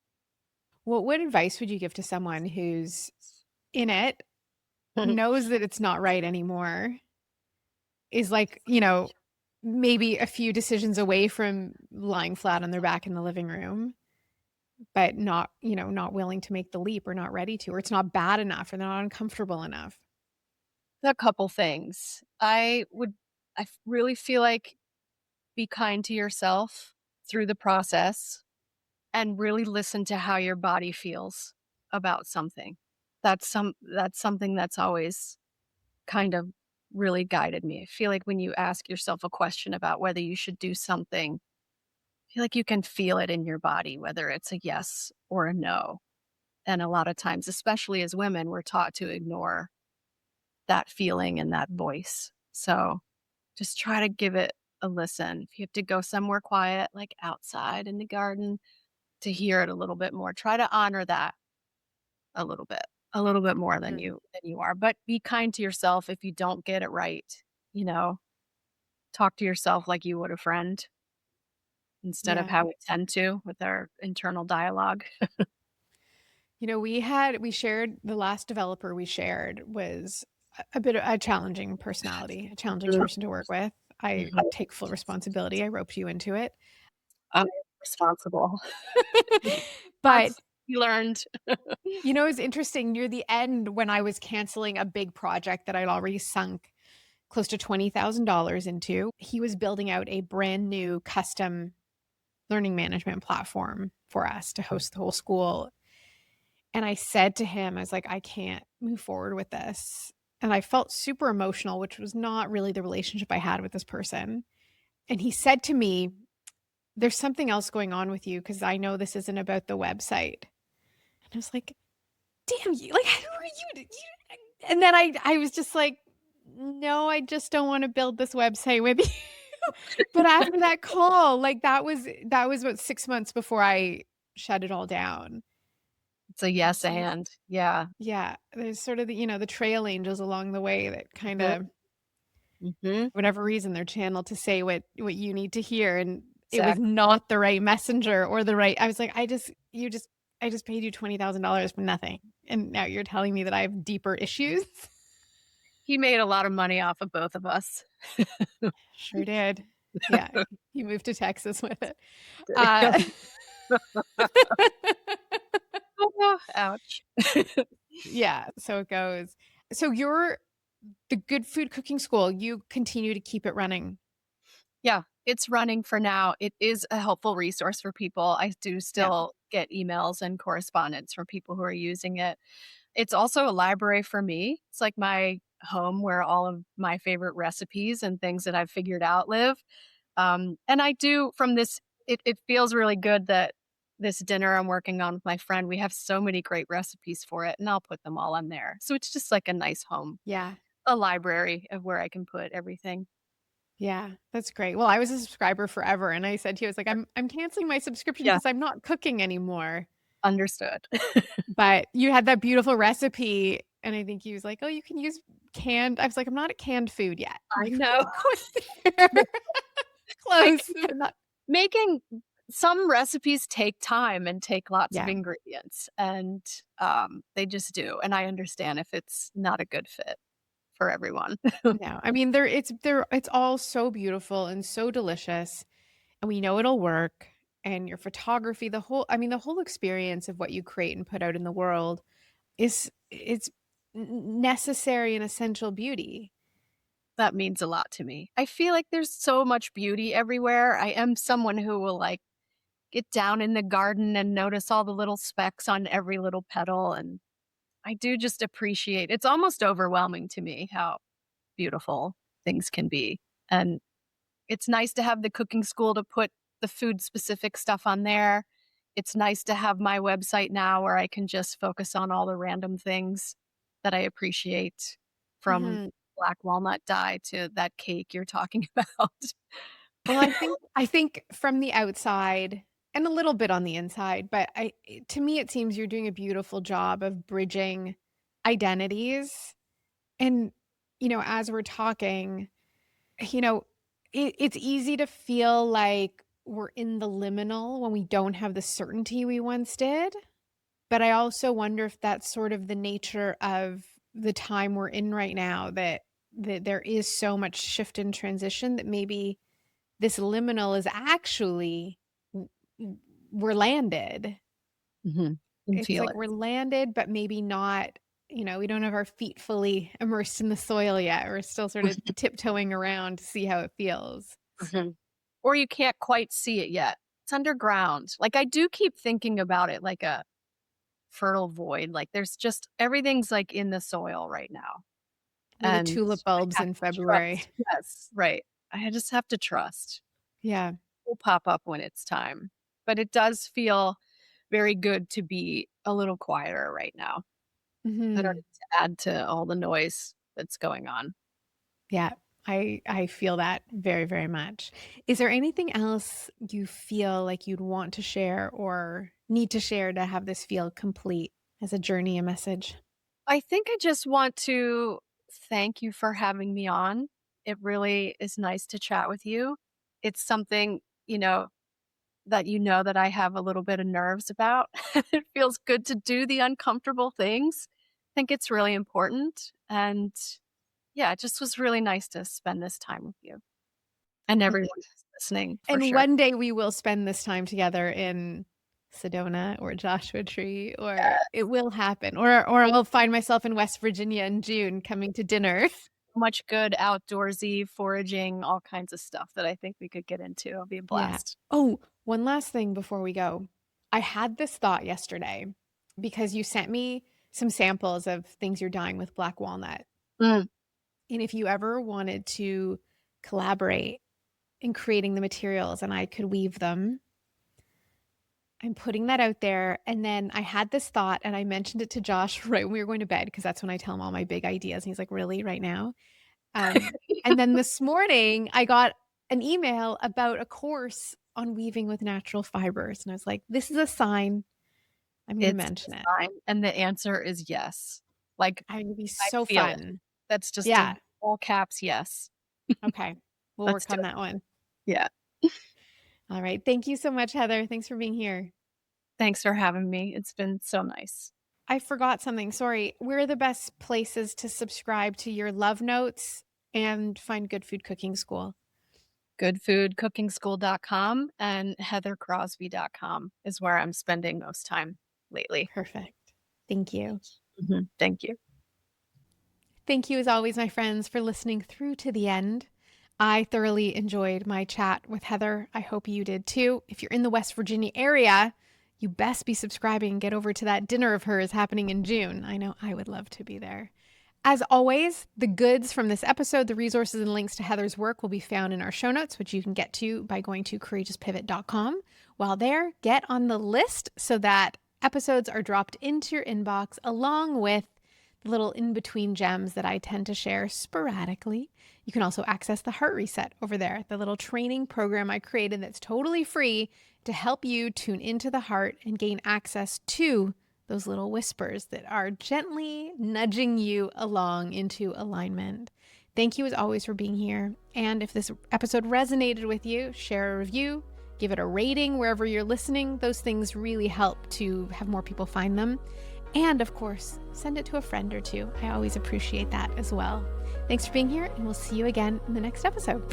what advice would you give to someone who's in it, knows that it's not right anymore, is like, maybe a few decisions away from lying flat on their back in the living room, but not, not willing to make the leap or not ready to, or it's not bad enough or they're not uncomfortable enough? A couple things. Really feel like be kind to yourself through the process and really listen to how your body feels about something. That's something that's always kind of really guided me. I feel like when you ask yourself a question about whether you should do something, I feel like you can feel it in your body, whether it's a yes or a no. And a lot of times, especially as women, we're taught to ignore that feeling and that voice. So just try to give it a listen. If you have to go somewhere quiet, like outside in the garden, to hear it a little bit more, try to honor that a little bit more than Mhm. you are. But be kind to yourself if you don't get it right. You know, talk to yourself like you would a friend instead of Yeah. how we tend to with our internal dialogue. We shared the last developer we shared was a bit of a challenging personality, a challenging Mhm, person to work with. I mhm. take full responsibility. I roped you into it. I'm responsible. But, Once you learned. it's interesting near the end when I was canceling a big project that I'd already sunk close to $20,000 into, he was building out a brand new custom learning management platform for us to host the whole school. And I said to him, I was like, "I can't move forward with this." And I felt super emotional, which was not really the relationship I had with this person. And he said to me, "There's something else going on with you because I know this isn't about the website." And I was like, "Damn you, like, who are you?" And then I was just like, "No, I just don't wanna build this website with you." But after that call, like, that was about 6 months before I shut it all down. It's a And yes so and. Yeah. yeah, there's sort of the trail angels along the way that Mhm, kinda mhm. whatever reason, they're channeled to say what you need to hear, and it was Exactly. not the right messenger or the right I was like, I just paid you $20,000 for nothing, and now you're telling me that I have deeper issues?" He made a lot of money off of both of us. Sure did. Yeah, he moved to Texas with it. Uh Oh, ouch. Yeah, so it goes. So you're the Good Food Cooking School, you continue to keep it running? Yeah, it's running for now. It is a helpful resource for people. I do Yeah. still get emails and correspondence from people who are using it. It's also a library for me. It's like my home where all of my favorite recipes and things that I've figured out live. And I do from this, it feels really good that this dinner I'm working on with my friend, we have so many great recipes for it, and I'll put them all on there. So it's just like a nice home, Yeah. a library of where I can put everything. Yeah, that's great. Well, I was a subscriber forever, and I said to you, I was like, I'm canceling my subscription Yeah, because 'cause I'm not cooking anymore." understood. But you had that beautiful recipe, and I think he was like, "Oh, you can use canned." I was like, "I'm not at canned food yet. I We're know. not going there." Like, Close, but not making some recipes take time and take lots of yeah, ingredients, and, they just do, and I understand if it's not a good fit for everyone. no. I mean, it's all so beautiful and so delicious, and we know it'll work, and your photography, the whole experience of what you create and put out in the world it's necessary and essential beauty. That means a lot to me. I feel like there's so much beauty everywhere. I am someone who will, like, get down in the garden and notice all the little specks on every little petal, and I do just appreciate it's almost overwhelming to me how beautiful things can be, and it's nice to have the cooking school to put the food specific stuff on there. It's nice to have my website now where I can just focus on all the random things that I appreciate, from Mhm. black walnut dye to that cake you're talking about. Well, I think from the outside and a little bit on the inside, but to me, it seems you're doing a beautiful job of bridging identities. And, as we're talking, you know, it's easy to feel like we're in the liminal when we don't have the certainty we once did. But I also wonder if that's sort of the nature of the time we're in right now, that there is so much shift and transition that maybe this liminal is actually w w we're landed. Mhm. Can It's feel like it. we're landed, but maybe not, we don't have our feet fully immersed in the soil yet. We're still sort of tiptoeing around to see how it feels. Mhm. Or you can't quite see it yet. It's underground. Like, I do keep thinking about it like a fertile void, like, there's just everything's, like, in the soil right now, Or the and tulip I bulbs have in to February. trust. Yes, right. I just have to trust. Yeah. Will pop up when it's time. But it does feel very good to be a little quieter right now. I don't Mhm. need to add to all the noise that's going on. Yeah, I feel that very, very much. Is there anything else you feel like you'd want to share or need to share to have this feel complete as a journey, a message? I think I just want to thank you for having me on. It really is nice to chat with you. It's something, that I have a little bit of nerves about. It feels good to do the uncomfortable things. I think it's really important. And yeah, it just was really nice to spend this time with you and And everyone who's listening for and sure. one day we will spend this time together in Sedona or Joshua Tree, or Yeah, it will happen, or I'll find myself in West Virginia in June coming to dinner. much good outdoorsy foraging, all kinds of stuff that I think we could get into. It'll be a Yeah. blast. Oh, one last thing before we go. I had this thought yesterday because you sent me some samples of things you're dyeing with black walnut. Mm, And if you ever wanted to collaborate in creating the materials and I could weave them, I'm putting that out there. And then I had this thought and I mentioned it to Josh right when we were going to bed because that's when I tell him all my big ideas. And he's like, really, right now? Um, and then this morning, I got an email about a course on weaving with natural fibers. And I was like, this is a sign. I'm going to it's mention it. fine. And the answer is yes. Like, I would be I so feel it. fun. That's just a Yeah. all caps yes. Okay. We'll Let's work do on it. that one. Yeah. All right. Thank you so much, Heather. Thanks for being here. Thanks for having me. It's been so nice. I forgot something. Sorry. Where are the best places to subscribe to your love notes and find Good Food Cooking School? Goodfoodcookingschool.com and heathercrosby.com is where I'm spending most time lately. Perfect. Thank you. Thank you. Thank you, as always, my friends, for listening through to the end. I thoroughly enjoyed my chat with Heather. I hope you did too. If you're in the West Virginia area, you best be subscribing and get over to that dinner of hers happening in June. I know I would love to be there. As always, the goods from this episode, the resources and links to Heather's work will be found in our show notes, which you can get to by going to courageouspivot.com. While there, get on the list so that episodes are dropped into your inbox along with the little in-between gems that I tend to share sporadically. You can also access the Heart Reset over there, the little training program I created that's totally free to help you tune into the heart and gain access to those little whispers that are gently nudging you along into alignment. Thank you as always for being here. And if this episode resonated with you, share a review, give it a rating wherever you're listening. Those things really help to have more people find them. And of course, send it to a friend or two. I always appreciate that as well. Thanks for being here, and we'll see you again in the next episode.